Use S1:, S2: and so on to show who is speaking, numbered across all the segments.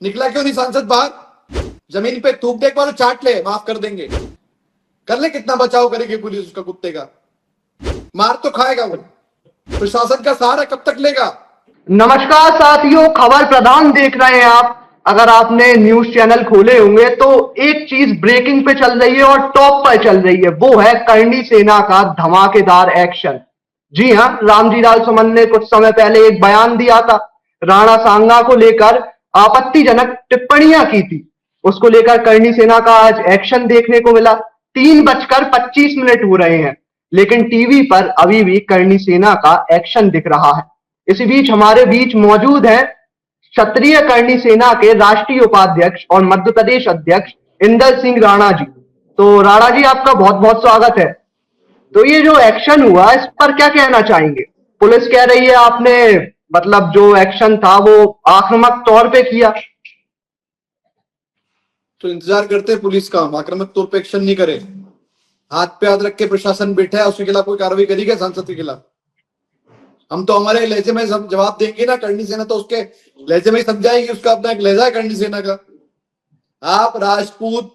S1: निकला क्यों नहीं सांसद बाहर? जमीन पे थूक दे एक बार, चाट ले, माफ कर देंगे। कर ले, कितना बचाव करेगी पुलिस उसका कुत्ते का। मार तो खाएगा वो। प्रशासन का सहारा कब तक लेगा?
S2: नमस्कार साथियों, खबर प्रधान देख रहे हैं आप। अगर आपने न्यूज चैनल खोले होंगे तो एक चीज ब्रेकिंग पे चल रही है और टॉप पर चल रही है, वो है करणी सेना का धमाकेदार एक्शन। जी हां, रामजी लाल सुमन ने कुछ समय पहले एक बयान दिया था। राणा सांगा को लेकर आपत्तिजनक टिप्पणियां की थी। उसको लेकर करणी सेना का आज एक्शन देखने को मिला। 3:25 हो रहे हैं, लेकिन टीवी पर अभी भी करणी सेना का एक्शन दिख रहा है। इसी बीच हमारे बीच मौजूद है क्षत्रिय करणी सेना के राष्ट्रीय उपाध्यक्ष और मध्य प्रदेश अध्यक्ष इंदर सिंह राणा जी। तो राणा जी, आपका बहुत बहुत स्वागत है। तो ये जो एक्शन हुआ, इस पर क्या कहना चाहेंगे? पुलिस कह रही है आपने मतलब जो एक्शन था वो आक्रामक तौर पे किया।
S1: तो इंतजार करते हैं पुलिस का, आक्रामक तौर पे एक्शन नहीं करे। हाथ पे हाथ रख के प्रशासन बैठा है, उसके खिलाफ कोई कार्रवाई करेगी सांसद के खिलाफ? हम तो हमारे लहजे में सब जवाब देंगे ना। करणी सेना तो उसके लहजे में ही समझाएगी, उसका अपना एक लहजा है करणी सेना का। आप राजपूत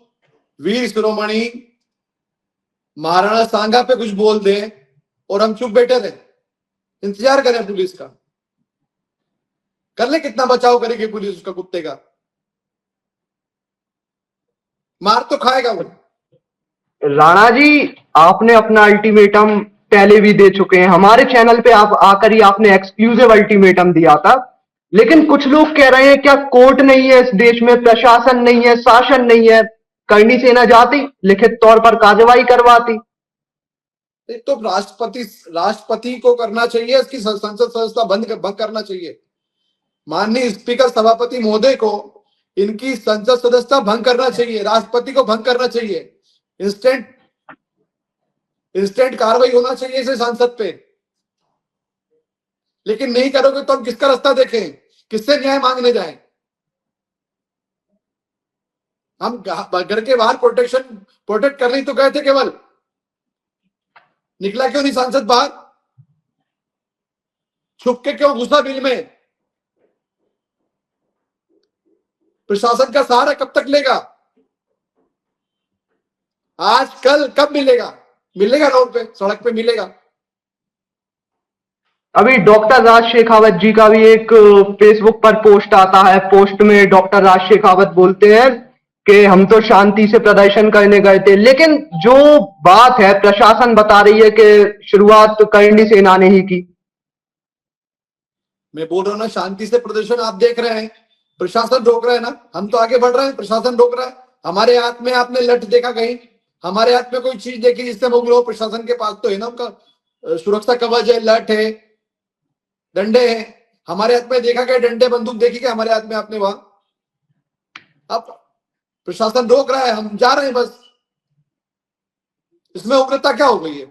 S1: वीर शिरोमणि महाराणा सांगा पे कुछ बोल दें और हम चुप बैठे रहे, इंतजार करें पुलिस का। कर ले, कितना बचाव करेगी पुलिस उसका कुत्ते का। मार तो खाएगा वो।
S2: राणा जी, आपने अपना अल्टीमेटम पहले भी दे चुके हैं। हमारे चैनल पे आप आकर ही आपने एक्सक्लूसिव अल्टीमेटम दिया था। लेकिन कुछ लोग कह रहे हैं क्या कोर्ट नहीं है इस देश में, प्रशासन नहीं है, शासन नहीं है? करणी सेना जाती, लिखित तौर पर कार्रवाई करवाती।
S1: तो राष्ट्रपति को करना चाहिए, इसकी संसद सदस्यता भंग करना चाहिए। माननीय स्पीकर सभापति महोदय को इनकी संसद सदस्यता भंग करना चाहिए, राष्ट्रपति को भंग करना चाहिए। इंस्टेंट कार्रवाई होना चाहिए इसे सांसद पे। लेकिन नहीं करोगे तो हम किसका रास्ता देखें, किससे न्याय मांगने जाएं? हम घर के बाहर प्रोटेक्ट करने तो गए थे केवल। निकला क्यों नहीं सांसद बाहर? छुप के क्यों घुसा बिल में? प्रशासन का सहारा कब तक लेगा? आज कल कब मिलेगा? मिलेगा रोड पे, सड़क पे मिलेगा।
S2: अभी डॉक्टर राज शेखावत जी का भी एक फेसबुक पर पोस्ट आता है। पोस्ट में डॉक्टर राज शेखावत बोलते हैं कि हम तो शांति से प्रदर्शन करने गए थे, लेकिन जो बात है प्रशासन बता रही है कि शुरुआत तो करणी सेना ने ही की।
S1: मैं बोल रहा हूं ना, शांति से प्रदर्शन आप देख रहे हैं, प्रशासन रोक रहा है ना। हम तो आगे बढ़ रहे हैं, प्रशासन रोक रहा है। हमारे हाथ में आपने लठ देखा कहीं? हमारे हाथ में कोई चीज देखी जिससे हम लोग? प्रशासन के पास तो है ना उनका सुरक्षा कवच है, लठ है, डंडे हैं। हमारे हाथ में देखा क्या? डंडे बंदूक देखी क्या हमारे हाथ में आपने वहां? अब प्रशासन रोक रहा है, हम जा रहे हैं बस। इसमें उग्रता क्या हो गई है?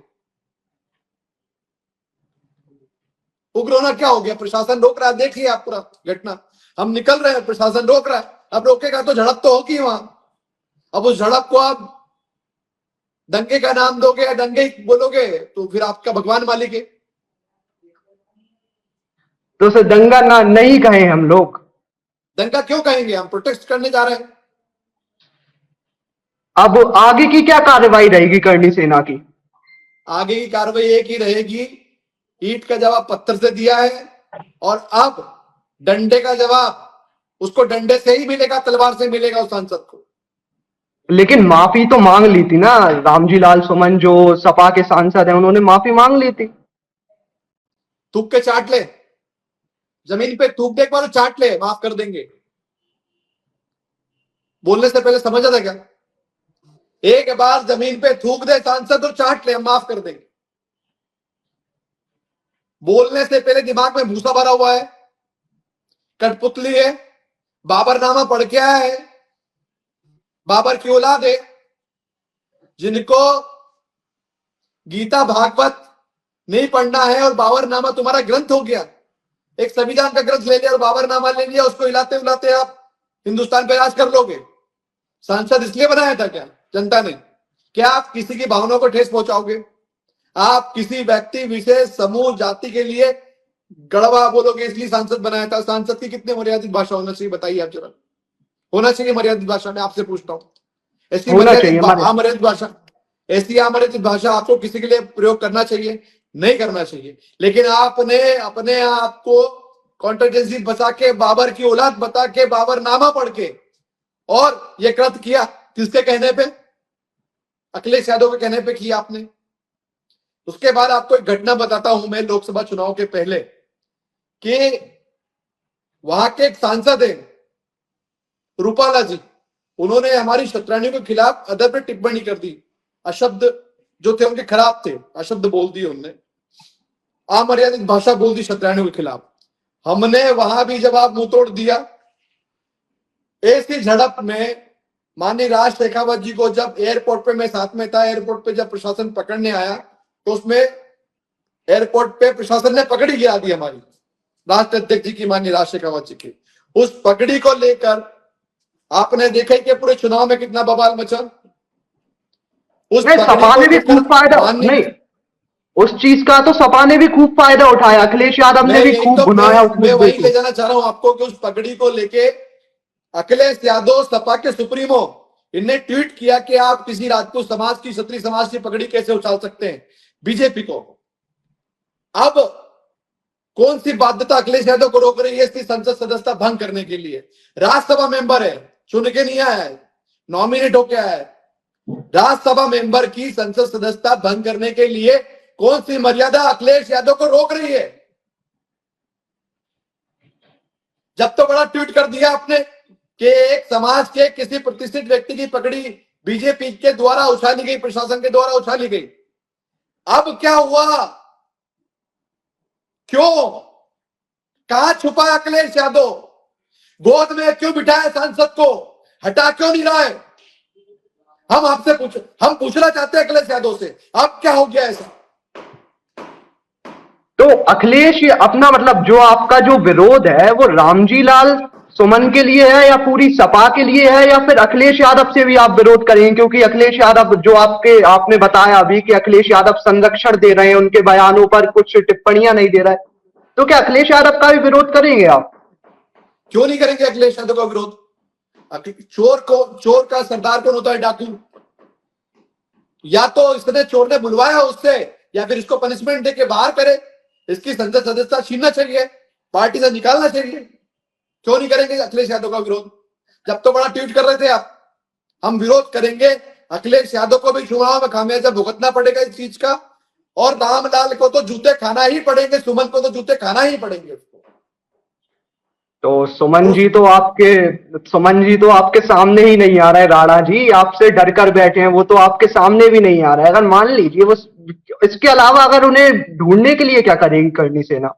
S1: उग्र होना क्या हो गया? प्रशासन रोक रहा है, देखिए आप पूरा घटना। हम निकल रहे हैं, प्रशासन रोक रहा है। अब रोकेगा तो झड़प तो होगी वहां। अब उस झड़प को आप दंगे का नाम दोगे या दंगे बोलोगे तो फिर आपका भगवान मालिक है।
S2: तो उसे दंगा ना नहीं कहे हम लोग।
S1: दंगा क्यों कहेंगे? हम प्रोटेस्ट करने जा रहे हैं।
S2: अब आगे की क्या कार्रवाई रहेगी करणी सेना की?
S1: आगे की कार्रवाई एक ही रहेगी, ईंट का जवाब पत्थर से दिया है और अब डंडे का जवाब उसको डंडे से ही मिलेगा, तलवार से मिलेगा उस सांसद को।
S2: लेकिन माफी तो मांग ली थी ना। रामजी लाल सुमन जो सपा के सांसद हैं, उन्होंने माफी मांग ली थी।
S1: थूक के चाट ले, जमीन पे थूक दे एक बार, चाट ले, माफ कर देंगे। बोलने से पहले समझा था क्या? एक बार जमीन पे थूक दे सांसद और चाट ले, हम माफ कर देंगे। बोलने से पहले दिमाग में भूसा भरा हुआ है, कठपुतली है, बाबरनामा पढ़ के आया है, बाबर की औलाद है, जिनको गीता भागवत नहीं पढ़ना है और बाबरनामा तुम्हारा ग्रंथ हो गया। एक संविधान का ग्रंथ ले लिया और बाबरनामा ले लिया, उसको हिलाते हिलाते आप हिंदुस्तान पे राज कर लोगे। सांसद इसलिए बनाया था क्या जनता ने? क्या आप किसी की भावनाओं को ठेस पहुंचाओगे? आप किसी व्यक्ति विशेष समूह जाति के लिए गड़वा बोलोगे, इसलिए सांसद बनाया था। सांसद की कितनी मर्यादित भाषा होना चाहिए बताइए आप जरा। होना चाहिए मर्यादित भाषा में, आपसे पूछता हूँ। ऐसी
S2: होना चाहिए
S1: अमर्यादित भाषा, ऐसी अमर्यादित भाषा आपको किसी के लिए प्रयोग करना चाहिए? नहीं करना चाहिए। लेकिन आपने अपने आप को कॉन्ट्रोवर्सी बचा के, बाबर की औलाद बता के, बाबरनामा पढ़ के और ये कृत्य किया। किसके कहने पे? अखिलेश यादव के कहने पे किया आपने। उसके बाद आपको एक घटना बताता हूं मैं, लोकसभा चुनाव के पहले, कि वहां के एक सांसद है रूपाला जी, उन्होंने हमारी शतरानी के खिलाफ अदब पे टिप्पणी कर दी। अशब्द जो थे उनके खराब थे, अशब्द बोल दिए उन्होंने, अमर्यादित भाषा बोल दी शतरानी के खिलाफ। हमने वहां भी जवाब मुंह तोड़ दिया। ऐसी झड़प में माननीय राज शेखावत जी को जब एयरपोर्ट पे, मैं साथ में था, एयरपोर्ट पे जब प्रशासन पकड़ने आया तो उसमें एयरपोर्ट पे प्रशासन ने पकड़ी गिरा दी हमारी, राष्ट्र अध्यक्ष जी की, माननीय राज शेखावत जी की। उस पगड़ी को लेकर आपने देखा कि पूरे चुनाव में कितना बवाल मचा। उस
S2: नहीं, सपा ने भी खूब फायदा, नहीं, उस चीज का तो सपा ने भी खूब फायदा उठाया, अखिलेश यादव ने भी खूब
S1: तो
S2: भुनाया उस
S1: मैं
S2: मुद्दे
S1: वही ले जाना चाह रहा हूं आपको कि उस पगड़ी को लेके अखिलेश यादव, सपा के सुप्रीमो, इनने ट्वीट किया कि आप किसी राजपूत समाज की, क्षत्रिय समाज की पगड़ी कैसे उछाल सकते हैं बीजेपी को। अब कौन सी बाध्यता अखिलेश यादव को रोक रही है इसकी संसद सदस्यता भंग करने के लिए? राज्यसभा मेंबर है, चुन के नहीं आया है, नॉमिनेट होके आया है। राज्यसभा मेंबर की संसद सदस्यता भंग करने के लिए कौन सी मर्यादा अखिलेश यादव को रोक रही है? जब तो बड़ा ट्वीट कर दिया आपने कि एक समाज के किसी प्रतिष्ठित व्यक्ति की पगड़ी बीजेपी के द्वारा उछाली गई, प्रशासन के द्वारा उछाली गई। अब क्या हुआ? क्यों? कहां छुपा है अखिलेश यादव? गोद में क्यों बिठाया सांसद को? हटा क्यों नहीं रहा है? हम पूछना चाहते हैं अखिलेश यादव से, अब क्या हो गया ऐसा?
S2: तो अखिलेश, ये अपना मतलब जो आपका जो विरोध है वो रामजी लाल सुमन के लिए है या पूरी सपा के लिए है, या फिर अखिलेश यादव से भी आप विरोध करेंगे? क्योंकि अखिलेश यादव जो आपने बताया अभी कि अखिलेश यादव संरक्षण दे रहे हैं, उनके बयानों पर कुछ टिप्पणियां नहीं दे रहा है, तो क्या अखिलेश यादव का भी विरोध करेंगे आप?
S1: क्यों नहीं करेंगे अखिलेश यादव का विरोध? चोर का सरदार कौन होता है? डाकू। या तो इसने, चोर ने बुलवाया उससे, या फिर इसको पनिशमेंट देके बाहर करे, इसकी संसद सदस्यता छीनना चाहिए, पार्टी से निकालना चाहिए। क्यों नहीं करेंगे अखिलेश यादव का विरोध? जब तो बड़ा ट्वीट कर रहे थे आप, हम विरोध करेंगे, अखिलेश यादव को भी चुनाव में खामियाजा भुगतना पड़ेगा इस चीज का, और रामलाल को तो जूते खाना ही पड़ेंगे, सुमन को तो जूते खाना ही पड़ेंगे उसको।
S2: तो सुमन जी तो आपके सामने ही नहीं आ रहा है, राणा जी आपसे डर कर बैठे हैं, वो तो आपके सामने भी नहीं आ रहा है। अगर मान लीजिए वो, इसके अलावा अगर उन्हें ढूंढने के लिए क्या करेगी करनी सेना?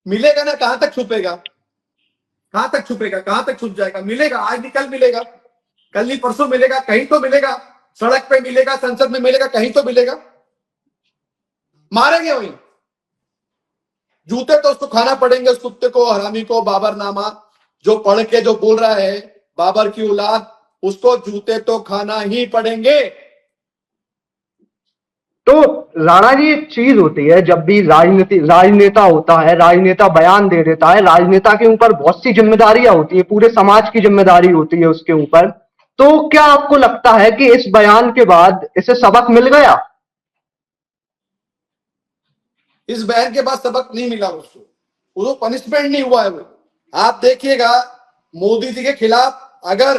S1: मिलेगा ना, कहां तक छुपेगा? कहां तक छुपेगा? कहां तक छुप जाएगा? मिलेगा, आज नहीं कल मिलेगा, कल नहीं परसों मिलेगा, कहीं तो मिलेगा, सड़क पे मिलेगा, संसद में मिलेगा, कहीं तो मिलेगा। मारेंगे वहीं, जूते तो उसको खाना पड़ेंगे, उस कुत्ते को, हरामी को। बाबरनामा जो पढ़ के जो बोल रहा है बाबर की औलाद, उसको जूते तो खाना ही पड़ेंगे।
S2: तो राणा जी, एक चीज होती है, जब भी राजनेता होता है, राजनेता बयान दे देता है, राजनेता के ऊपर बहुत सी जिम्मेदारियां होती है, पूरे समाज की जिम्मेदारी होती है उसके ऊपर। तो क्या आपको लगता है कि इस बयान के बाद इसे सबक मिल गया?
S1: इस बयान के बाद सबक नहीं मिला उसको, वो पनिशमेंट नहीं हुआ है वो। आप देखिएगा, मोदी जी के खिलाफ अगर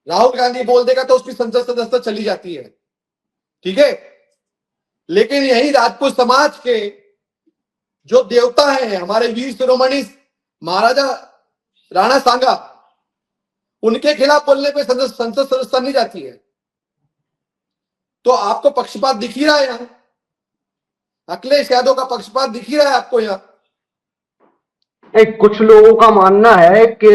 S1: राहुल गांधी बोल देगा तो उसकी संसद सदस्यता चली जाती है, ठीक है। लेकिन यही राजपूत समाज के जो देवता हैं, हमारे वीर शिरोमणि महाराजा राणा सांगा, उनके खिलाफ बोलने पे संसद सदस्यता नहीं जाती है। तो आपको पक्षपात दिख ही रहा है यहां, अखिलेश यादव का पक्षपात दिख ही रहा है आपको यहां।
S2: कुछ लोगों का मानना है कि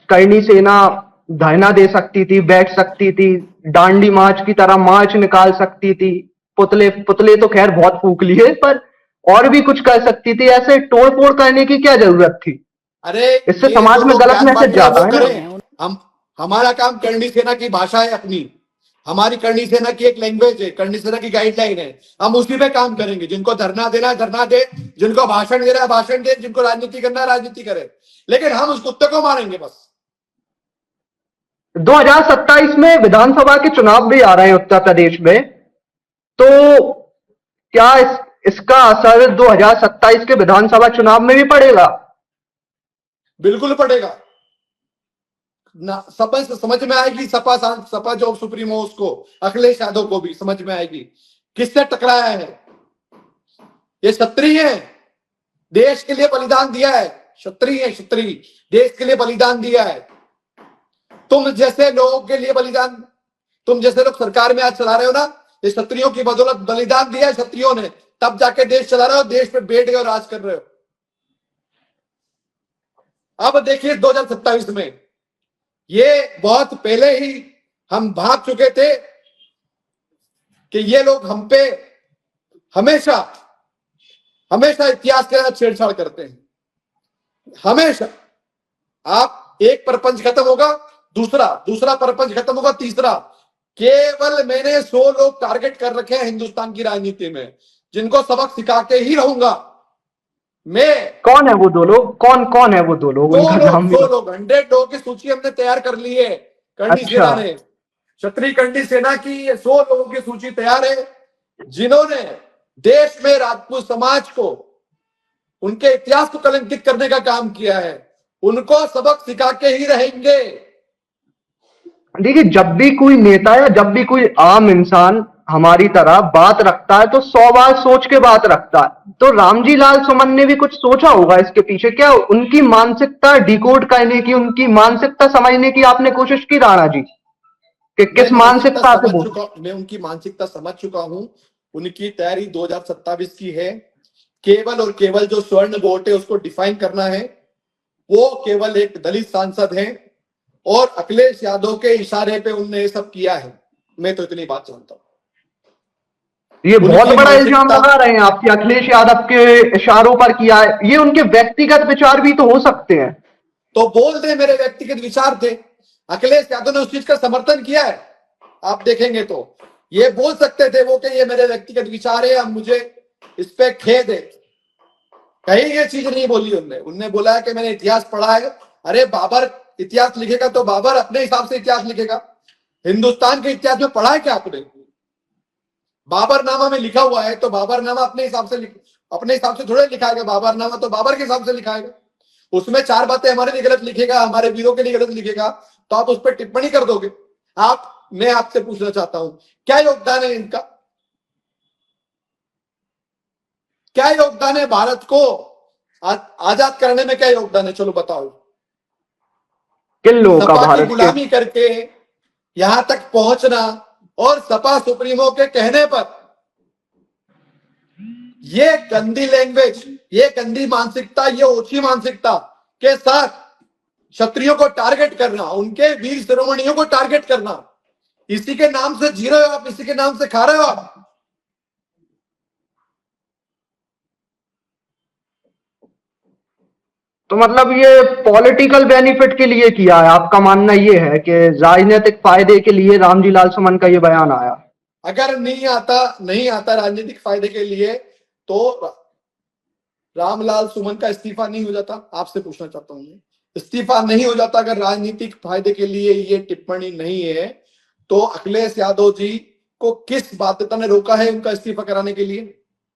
S2: करनी सेना धरना दे सकती थी, बैठ सकती थी, डांडी मार्च की तरह मार्च निकाल सकती थी, पुतले पुतले तो खैर बहुत फूंक लिए, पर और भी कुछ कर सकती थी। ऐसे तोड़ फोड़ करने की क्या जरूरत थी?
S1: अरे
S2: इससे समाज में गलत मैसेज जाता है ना।
S1: हमारा काम करनी सेना की भाषा है अपनी, हमारी करनी सेना की एक लैंग्वेज है, करनी सेना की गाइडलाइन है, हम उसी पे काम करेंगे। जिनको धरना देना है धरना दे, जिनको भाषण देना है भाषण दे, जिनको राजनीति करना है राजनीति करे, लेकिन हम उस कुत्ते को मारेंगे बस।
S2: 2027 में विधानसभा के चुनाव भी आ रहे हैं उत्तर प्रदेश में, तो क्या इसका असर 2027 के विधानसभा चुनाव में भी पड़ेगा?
S1: बिल्कुल पड़ेगा ना। समझ में आएगी, सपा जो सुप्रीमो उसको अखिलेश यादव को भी समझ में आएगी किससे टकराया है। ये क्षत्रिय है, देश के लिए बलिदान दिया है, क्षत्रिय देश के लिए बलिदान दिया है। तुम जैसे लोगों के लिए बलिदान, तुम जैसे लोग सरकार में आज चला रहे हो ना, ये क्षत्रियों की बदौलत बलिदान दिया है क्षत्रियों ने, तब जाके देश चला रहे हो, देश पे बैठ गए और राज कर रहे हो। अब देखिए 2027 में, ये बहुत पहले ही हम भाग चुके थे कि ये लोग हम पे हमेशा इतिहास के साथ छेड़छाड़ करते हैं, हमेशा। आप एक परपंच खत्म होगा, दूसरा परपंच खत्म होगा, तीसरा। केवल मैंने 100 लोग टारगेट कर रखे हैं हिंदुस्तान की राजनीति में, जिनको सबक सिखा के ही रहूंगा मैं।
S2: कौन है वो दो लोग? कौन है वो दो लोग? उनका नाम भी
S1: 100 लोग, 100 लोगों की सूची हमने तैयार कर ली है। करणी सेना ने, क्षत्रिय करणी सेना की 100 लोगों की सूची तैयार है, जिन्होंने देश में राजपूत समाज को, उनके इतिहास को कलंकित करने का काम किया है। उनको सबक सिखा के ही रहेंगे।
S2: देखिए, जब भी कोई नेता या जब भी कोई आम इंसान हमारी तरह बात रखता है तो 100 बार सोच के बात रखता है। तो रामजी लाल सुमन ने भी कुछ सोचा होगा इसके पीछे। क्या उनकी मानसिकता डिकोड करने की, उनकी मानसिकता समझने की आपने कोशिश की राणा जी, कि किस मानसिकता से
S1: मैं उनकी मानसिकता समझ चुका हूं। उनकी तैयारी 2027 की है। केवल और केवल जो स्वर्ण वोट है उसको डिफाइन करना है। वो केवल एक दलित सांसद हैं और अखिलेश यादव के इशारे पे उनने ये सब किया है। मैं तो इतनी बात जानता हूं।
S2: ये बहुत बड़ा इल्जाम लगा रहे हैं आपके अखिलेश यादव के इशारों पर किया है। ये उनके व्यक्तिगत विचार भी तो हो सकते हैं।
S1: तो बोल दे मेरे व्यक्तिगत विचार थे। अखिलेश यादव ने उस चीज का समर्थन किया है, आप देखेंगे तो। ये बोल सकते थे वो कि ये मेरे व्यक्तिगत विचार है, अब मुझे इस पे खेद है। कहीं ये चीज नहीं बोली उनने बोला है कि मैंने इतिहास पढ़ा है। अरे बाबर इतिहास लिखेगा तो बाबर अपने हिसाब से इतिहास लिखेगा। हिंदुस्तान के इतिहास में पढ़ा है क्या आपने? बाबरनामा में लिखा हुआ है तो बाबरनामा अपने हिसाब से थोड़े लिखाएगा। बाबरनामा तो बाबर के हिसाब से लिखाएगा। उसमें 4 बातें हमारे लिए गलत लिखेगा, हमारे वीरों के लिए गलत लिखेगा, तो आप उस पर टिप्पणी कर दोगे। मैं आपसे पूछना चाहता हूं, क्या योगदान है इनका? क्या योगदान है भारत को आजाद करने में? क्या योगदान है? चलो बताओ।
S2: किन लोगों का
S1: सपा की
S2: भारत
S1: गुलामी करके यहां तक पहुंचना और सपा सुप्रीमो के कहने पर ये गंदी लैंग्वेज, ये गंदी मानसिकता, ये ओछी मानसिकता के साथ क्षत्रियों को टारगेट करना, उनके वीर शिरोमणियों को टारगेट करना, इसी के नाम से जी रहे हो आप, इसी के नाम से खा रहे हो आप।
S2: तो मतलब ये पॉलिटिकल बेनिफिट के लिए किया है? आपका मानना ये है कि राजनीतिक फायदे के लिए रामजी लाल सुमन का ये बयान आया?
S1: अगर नहीं आता राजनीतिक फायदे के लिए तो रामलाल सुमन का इस्तीफा नहीं हो जाता। आपसे पूछना चाहता हूं मैं, इस्तीफा नहीं हो जाता अगर राजनीतिक फायदे के लिए ये टिप्पणी नहीं है, तो अखिलेश यादव जी को किस बाध्यता ने रोका है उनका इस्तीफा कराने के लिए?